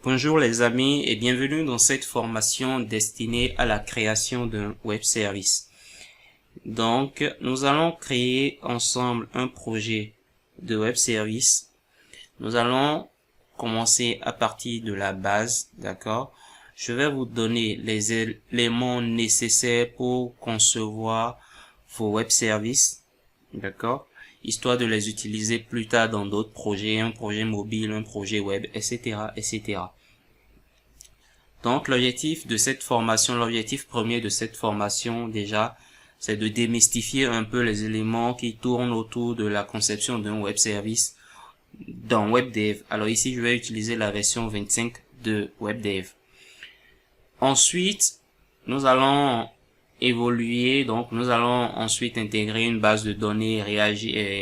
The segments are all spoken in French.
Bonjour les amis et bienvenue dans cette formation destinée à la création d'un web service. Donc, nous allons créer ensemble un projet de web service. Nous allons commencer à partir de la base, d'accord? Je vais vous donner les éléments nécessaires pour concevoir vos web services, d'accord? Histoire de les utiliser plus tard dans d'autres projets, un projet mobile, un projet web, etc., etc. Donc, l'objectif premier de cette formation, déjà, c'est de démystifier un peu les éléments qui tournent autour de la conception d'un web service dans WebDev. Alors ici, je vais utiliser la version 25 de WebDev. Ensuite, nous allons évoluer, donc nous allons ensuite intégrer une base de données,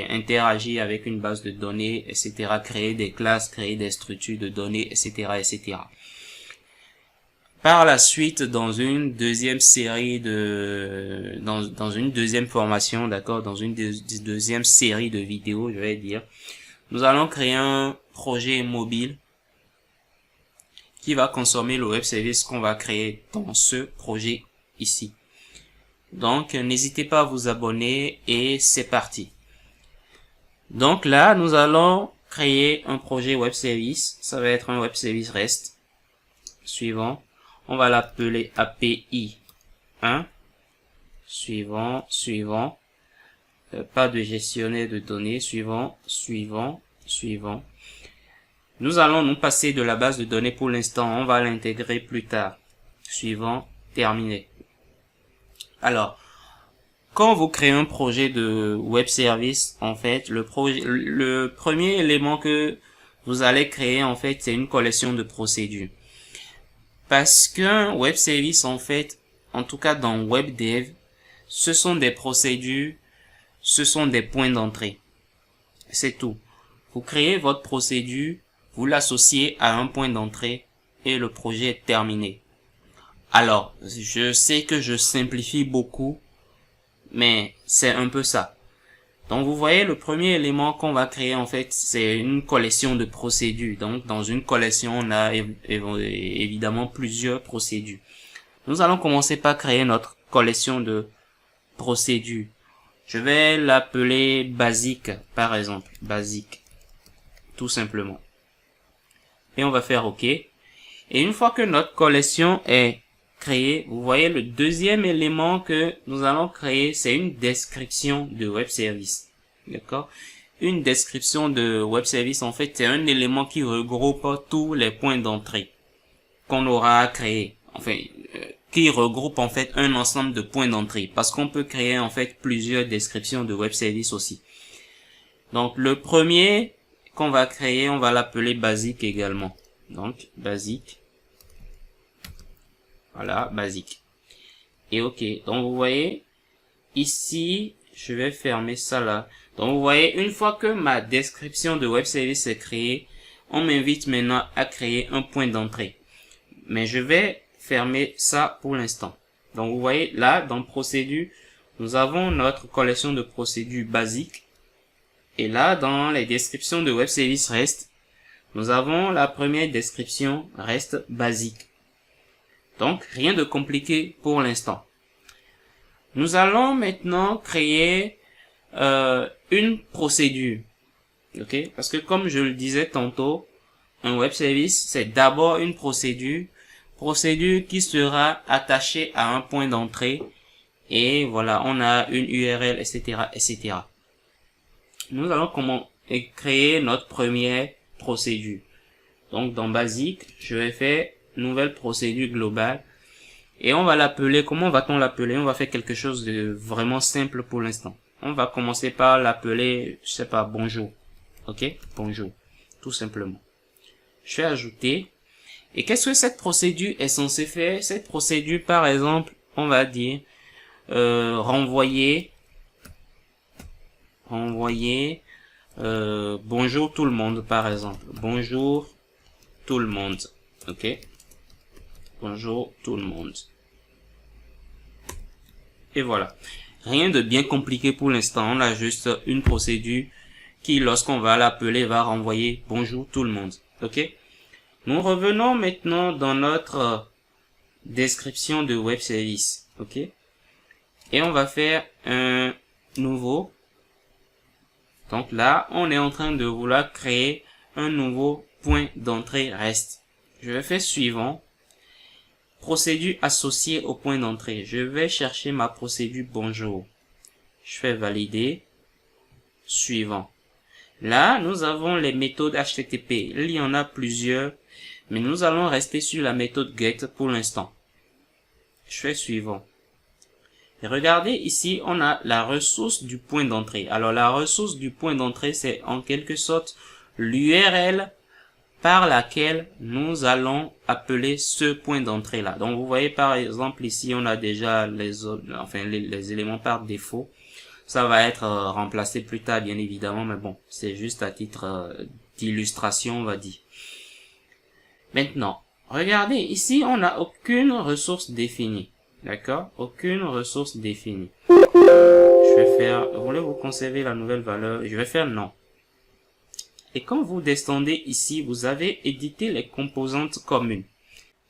interagir avec une base de données, etc., créer des classes, créer des structures de données, etc., etc. Par la suite, dans une deuxième série dans une deuxième formation, d'accord, dans une deuxième série de vidéos, je vais dire, nous allons créer un projet mobile qui va consommer le web service qu'on va créer dans ce projet ici. Donc, n'hésitez pas à vous abonner et c'est parti. Donc là, nous allons créer un projet web service. Ça va être un web service REST. Suivant. On va l'appeler API 1. Suivant. Pas de gestionnaire de données. Suivant. Nous allons nous passer de la base de données pour l'instant. On va l'intégrer plus tard. Suivant. Terminé. Alors, quand vous créez un projet de web service, en fait, le premier élément que vous allez créer, en fait, c'est une collection de procédures. Parce qu'un web service, en fait, en tout cas dans WebDev, ce sont des procédures, ce sont des points d'entrée. C'est tout. Vous créez votre procédure, vous l'associez à un point d'entrée et le projet est terminé. Alors, je sais que je simplifie beaucoup, mais c'est un peu ça. Donc, vous voyez, le premier élément qu'on va créer, en fait, c'est une collection de procédures. Donc, dans une collection, on a évidemment plusieurs procédures. Nous allons commencer par créer notre collection de procédures. Je vais l'appeler basique, par exemple. Basique. Tout simplement. Et on va faire OK. Et une fois que notre collection est créée, vous voyez, le deuxième élément que nous allons créer, c'est une description de web service. D'accord? Une description de web service, en fait, c'est un élément qui regroupe tous les points d'entrée qu'on aura à créer. Enfin, qui regroupe, en fait, un ensemble de points d'entrée. Parce qu'on peut créer, en fait, plusieurs descriptions de web service aussi. Donc, le premier qu'on va créer, on va l'appeler basique également. Donc, basique. Voilà, basique. Et OK. Donc, vous voyez, ici, je vais fermer ça là. Donc, vous voyez, une fois que ma description de web service est créée, on m'invite maintenant à créer un point d'entrée. Mais je vais fermer ça pour l'instant. Donc, vous voyez, là, dans procédure, nous avons notre collection de procédures basiques. Et là, dans les descriptions de web service REST, nous avons la première description REST basique. Donc, rien de compliqué pour l'instant. Nous allons maintenant créer une procédure. Ok? Parce que comme je le disais tantôt, un web service, c'est d'abord une procédure qui sera attachée à un point d'entrée. Et voilà, on a une URL, etc., etc. Nous allons créer notre première procédure. Donc, dans basique, je vais faire nouvelle procédure globale. Et on va l'appeler, comment va-t-on l'appeler? On va faire quelque chose de vraiment simple pour l'instant. On va commencer par l'appeler, je sais pas, bonjour. Ok? Bonjour. Tout simplement. Je vais ajouter. Et qu'est-ce que cette procédure est censée faire? Cette procédure, par exemple, on va dire, renvoyer, bonjour tout le monde, par exemple. Bonjour tout le monde. Ok? Bonjour tout le monde. Et voilà. Rien de bien compliqué pour l'instant. On a juste une procédure qui, lorsqu'on va l'appeler, va renvoyer bonjour tout le monde. Ok? Nous revenons maintenant dans notre description de web service, ok? Et on va faire un nouveau. Donc là, on est en train de vouloir créer un nouveau point d'entrée REST. Je vais faire suivant. Procédure associée au point d'entrée. Je vais chercher ma procédure bonjour. Je fais valider. Suivant. Là, nous avons les méthodes HTTP. Il y en a plusieurs, mais nous allons rester sur la méthode get pour l'instant. Je fais suivant. Et regardez ici, on a la ressource du point d'entrée. Alors, la ressource du point d'entrée, c'est en quelque sorte l'URL par laquelle nous allons appeler ce point d'entrée là. Donc, vous voyez par exemple ici, on a déjà les éléments par défaut. Ça va être remplacé plus tard, bien évidemment, mais bon, c'est juste à titre d'illustration, on va dire. Maintenant, regardez, ici, on n'a aucune ressource définie. D'accord? Aucune ressource définie. Je vais faire, voulez-vous conserver la nouvelle valeur? Je vais faire non. Et quand vous descendez ici, vous avez édité les composantes communes.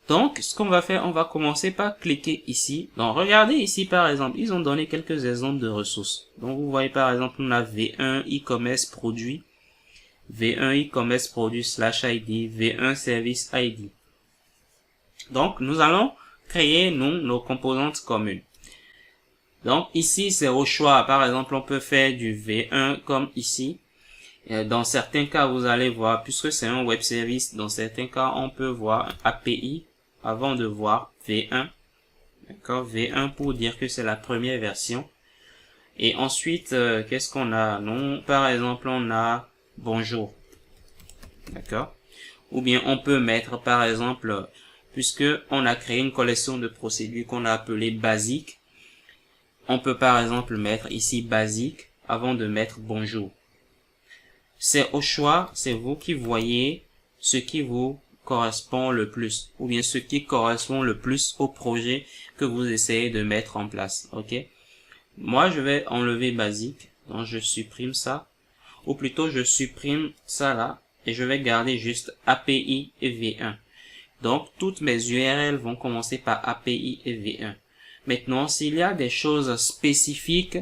Donc, ce qu'on va faire, on va commencer par cliquer ici. Donc, regardez ici, par exemple, ils ont donné quelques exemples de ressources. Donc, vous voyez, par exemple, on a V1 e-commerce produit, V1 e-commerce produit /ID, V1 service ID. Donc, nous allons créer, nos composantes communes. Donc, ici, c'est au choix. Par exemple, on peut faire du V1 comme ici. Dans certains cas, vous allez voir, puisque c'est un web service, dans certains cas, on peut voir un API avant de voir V1. D'accord, V1 pour dire que c'est la première version. Et ensuite, qu'est-ce qu'on a? Non, par exemple, on a bonjour. D'accord. Ou bien on peut mettre, par exemple, puisque on a créé une collection de procédures qu'on a appelée basique, on peut par exemple mettre ici basique avant de mettre bonjour. C'est au choix, c'est vous qui voyez ce qui vous correspond le plus, ou bien ce qui correspond le plus au projet que vous essayez de mettre en place, ok? Moi, je vais enlever basique, donc je supprime ça, ou plutôt je supprime ça là, et je vais garder juste API et V1. Donc, toutes mes URL vont commencer par API et V1. Maintenant, s'il y a des choses spécifiques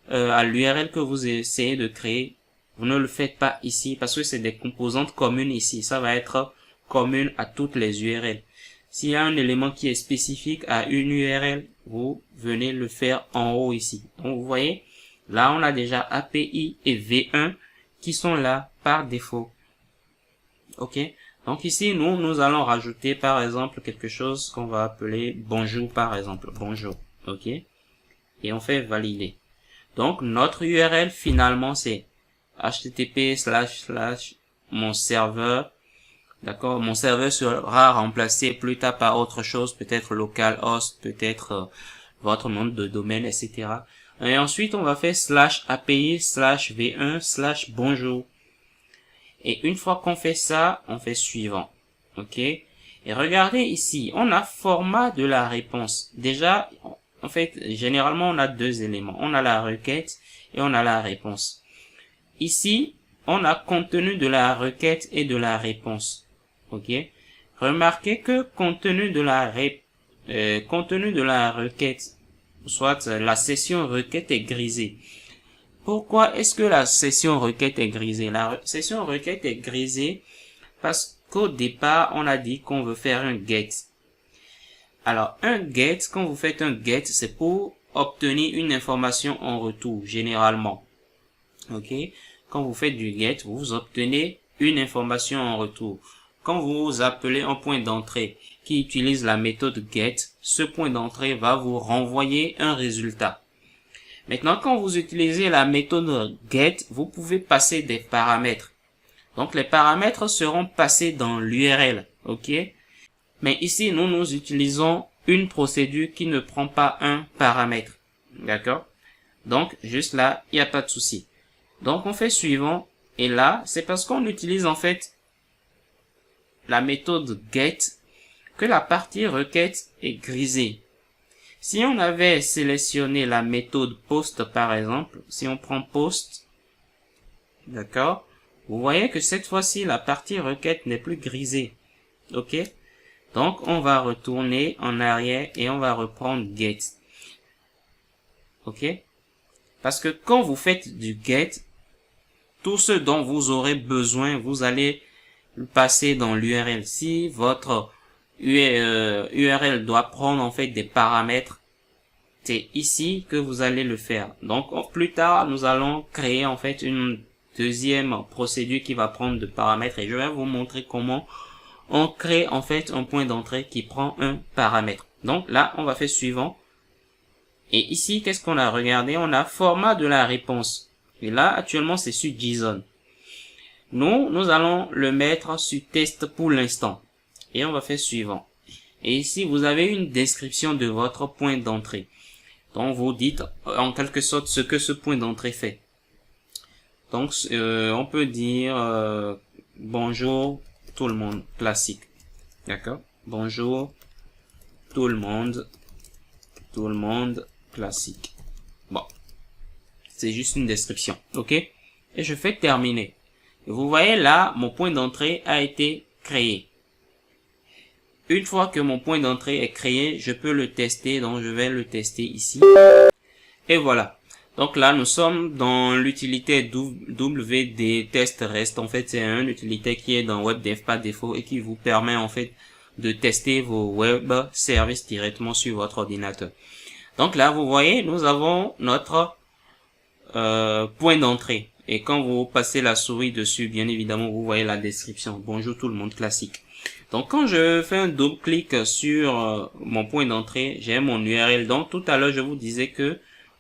à l'URL que vous essayez de créer, vous ne le faites pas ici parce que c'est des composantes communes ici. Ça va être commune à toutes les URL. S'il y a un élément qui est spécifique à une URL, vous venez le faire en haut ici. Donc, vous voyez, là, on a déjà API et V1 qui sont là par défaut. OK? Donc ici, nous allons rajouter par exemple quelque chose qu'on va appeler bonjour par exemple. Bonjour. OK? Et on fait valider. Donc notre URL finalement c'est http:// mon serveur. D'accord? Mon serveur sera remplacé plus tard par autre chose, peut-être localhost, peut-être votre nom de domaine, etc. Et ensuite on va faire /API/V1/bonjour. Et une fois qu'on fait ça, on fait suivant. OK? Et regardez ici, on a format de la réponse. Déjà, en fait, généralement, on a deux éléments. On a la requête et on a la réponse. Ici, on a contenu de la requête et de la réponse. OK? Remarquez que contenu de la requête, soit la session requête est grisée. Pourquoi est-ce que la session requête est grisée? La session requête est grisée parce qu'au départ, on a dit qu'on veut faire un get. Alors, un get, quand vous faites un get, c'est pour obtenir une information en retour, généralement. OK? Quand vous faites du get, vous obtenez une information en retour. Quand vous appelez un point d'entrée qui utilise la méthode get, ce point d'entrée va vous renvoyer un résultat. Maintenant, quand vous utilisez la méthode get, vous pouvez passer des paramètres. Donc, les paramètres seront passés dans l'URL, ok? Mais ici, nous utilisons une procédure qui ne prend pas un paramètre, d'accord? Donc, juste là, il n'y a pas de souci. Donc, on fait suivant, et là, c'est parce qu'on utilise en fait la méthode get que la partie requête est grisée. Si on avait sélectionné la méthode post par exemple, si on prend post, d'accord, vous voyez que cette fois-ci la partie requête n'est plus grisée. Ok. Donc, on va retourner en arrière et on va reprendre get. Ok. Parce que quand vous faites du get, tout ce dont vous aurez besoin, vous allez le passer dans l'URL. Si votre URL doit prendre en fait des paramètres, c'est ici que vous allez le faire. Donc, plus tard, nous allons créer en fait une deuxième procédure qui va prendre de paramètres et je vais vous montrer comment on crée en fait un point d'entrée qui prend un paramètre. Donc là, on va faire suivant. Et ici, qu'est-ce qu'on a regardé? On a format de la réponse. Et là, actuellement, c'est sur JSON. Nous allons le mettre sur test pour l'instant. Et on va faire suivant. Et ici, vous avez une description de votre point d'entrée. Donc, vous dites en quelque sorte ce que ce point d'entrée fait. Donc, on peut dire bonjour tout le monde, classique. D'accord? Bonjour tout le monde, classique. Bon, c'est juste une description. Ok? Et je fais terminer. Et vous voyez là, mon point d'entrée a été créé. Une fois que mon point d'entrée est créé, je peux le tester. Donc, je vais le tester ici. Et voilà. Donc là, nous sommes dans l'utilité WD Test REST. En fait, c'est une utilité qui est dans WebDev par défaut et qui vous permet en fait de tester vos web services directement sur votre ordinateur. Donc là, vous voyez, nous avons notre point d'entrée. Et quand vous passez la souris dessus, bien évidemment, vous voyez la description. Bonjour tout le monde, classique. Donc quand je fais un double-clic sur mon point d'entrée, j'ai mon URL. Donc tout à l'heure, je vous disais que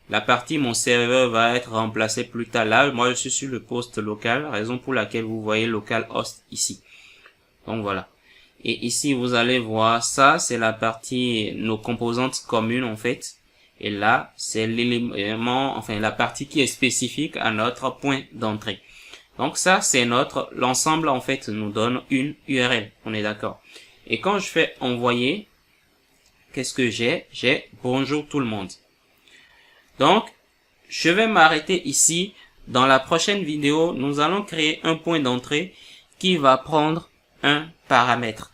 la partie mon serveur va être remplacée plus tard. Là, moi, je suis sur le poste local, raison pour laquelle vous voyez localhost ici. Donc voilà. Et ici, vous allez voir ça, c'est la partie, nos composantes communes en fait. Et là, c'est l'élément, enfin la partie qui est spécifique à notre point d'entrée. Donc ça, c'est l'ensemble en fait nous donne une URL. On est d'accord. Et quand je fais envoyer, qu'est-ce que j'ai? J'ai bonjour tout le monde. Donc, je vais m'arrêter ici. Dans la prochaine vidéo, nous allons créer un point d'entrée qui va prendre un paramètre.